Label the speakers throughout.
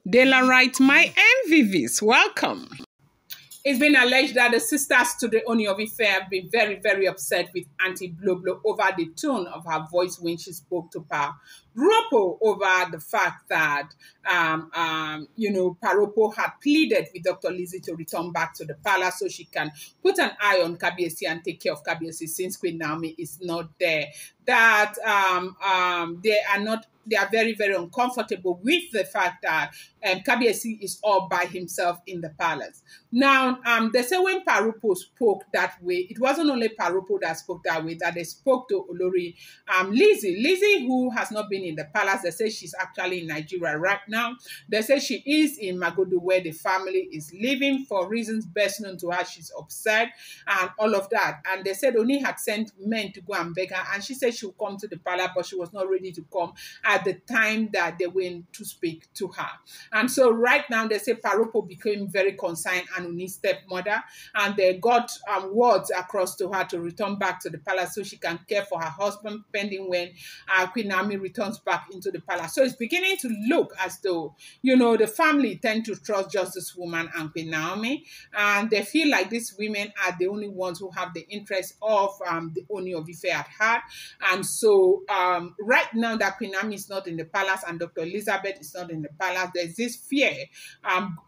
Speaker 1: Daylight, my MVVs, welcome. It's been alleged that the sisters to the Ooni of Ife have been very, very upset with Auntie Blublo over the tone of her voice when she spoke to Paropo over the fact that, Paropo had pleaded with Dr. Lizzy to return back to the palace so she can put an eye on Kabiyesi and take care of Kabiyesi since Queen Naomi is not there. That they are very, very uncomfortable with the fact that Kabiyesi is all by himself in the palace. Now, they say when Paropo spoke that way, it wasn't only Paropo that spoke that way, that they spoke to Olori Lizzy. Lizzy, who has not been in the palace, they say she's actually in Nigeria right now. They say she is in Magodo where the family is living for reasons best known to her. She's upset and all of that. And they said Ooni had sent men to go and beg her, and she said she would come to the palace, but she was not ready to come at the time that they went to speak to her. And so right now they say Paropo became very concerned and Ooni's stepmother, and they got words across to her to return back to the palace so she can care for her husband pending when Queen Naomi returns back into the palace. So it's beginning to look as though, the family tend to trust just this woman and Queen Naomi, and they feel like these women are the only ones who have the interest of the Ooni of Ife at heart. And so right now that Queen Naomi is not in the palace and Dr. Elizabeth is not in the palace, there's this fear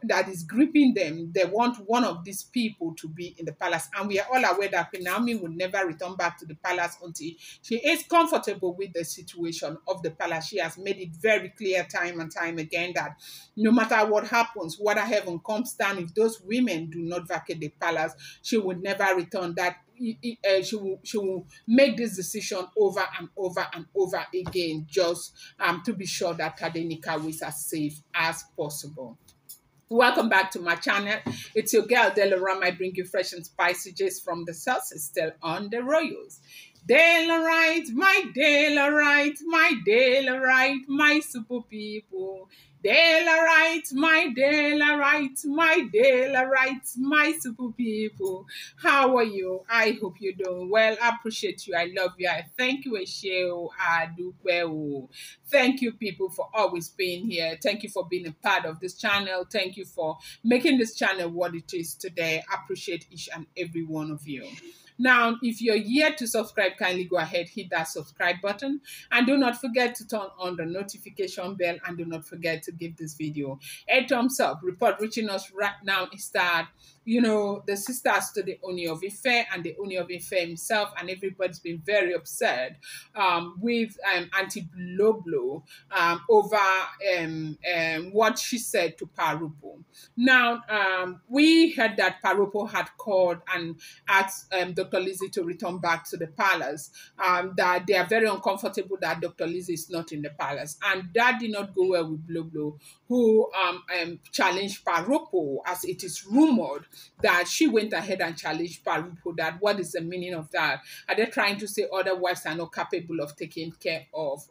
Speaker 1: that is gripping them. They want one of these people to be in the palace. And we are all aware that Queen Naomi will never return back to the palace until she is comfortable with the situation of the palace. She has made it very clear time and time again that no matter what happens, whether heaven comes down, if those women do not vacate the palace, she will never return. That she will make this decision over and over and over again, just to be sure that Tadenika is as safe as possible. Welcome back to my channel. It's your girl Delaram. I bring you fresh and spicy gist from the south. It's still on the royals. Daylight, my daylight, my daylight, my super people. Daylight, my daylight, my daylight, my super people. How are you? I hope you're doing well. I appreciate you. I love you. I thank you, Esheo. I do well. Thank you, people, for always being here. Thank you for being a part of this channel. Thank you for making this channel what it is today. I appreciate each and every one of you. Now, if you're yet to subscribe, kindly go ahead, hit that subscribe button. And do not forget to turn on the notification bell. And do not forget to give this video a thumbs up. Report reaching us right now is that, the sisters to the Ooni of Ife and the Ooni of Ife himself, and everybody's been very upset with Auntie Blublo over what she said to Paropo. Now, we heard that Paropo had called and asked Dr. Lizzy to return back to the palace, that they are very uncomfortable that Dr. Lizzy is not in the palace. And that did not go well with Blublo, who challenged Paropo, as it is rumored that she went ahead and challenged Paropo that what is the meaning of that? Are they trying to say other wives are not capable of taking care of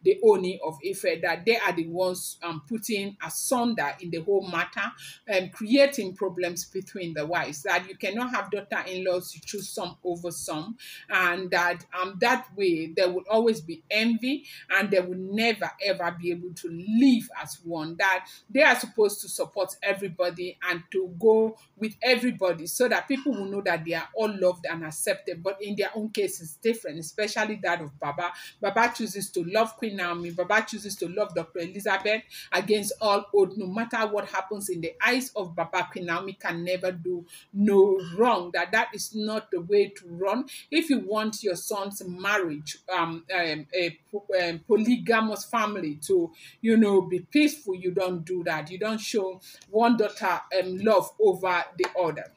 Speaker 1: the Ooni of Ife, that they are the ones putting asunder in the whole matter and creating problems between the wives, that you cannot have daughter-in-laws, you choose some over some, and that that way there will always be envy and they will never ever be able to live as one, that they are supposed to support everybody and to go with everybody so that people will know that they are all loved and accepted. But in their own case, it's different, especially that of Baba. Baba chooses to love Queen Naomi. Baba chooses to love Dr. Elizabeth against all odds. No matter what happens in the eyes of Baba, Queen Naomi can never do no wrong. That is not the way to run. If you want your son's marriage, a polygamous family to, be peaceful, you don't do that. You don't show one daughter love over the other.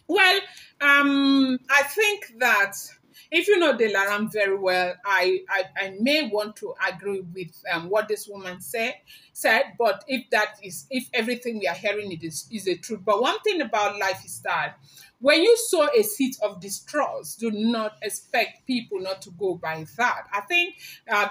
Speaker 1: Well, I think that if you know Delaram very well, I may want to agree with what this woman said, but if everything we are hearing is a truth. But one thing about life is that when you sow a seed of distrust, do not expect people not to go by that. I think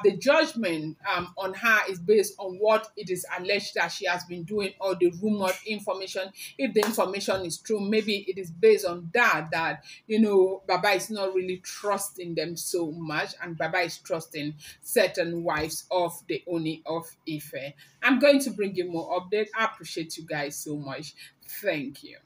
Speaker 1: the judgment on her is based on what it is alleged that she has been doing, or the rumored information. If the information is true, maybe it is based on that Baba is not really trusting them so much, and Baba is trusting certain wives of the Ooni of Ife. I'm going to bring you more update. I appreciate you guys so much. Thank you.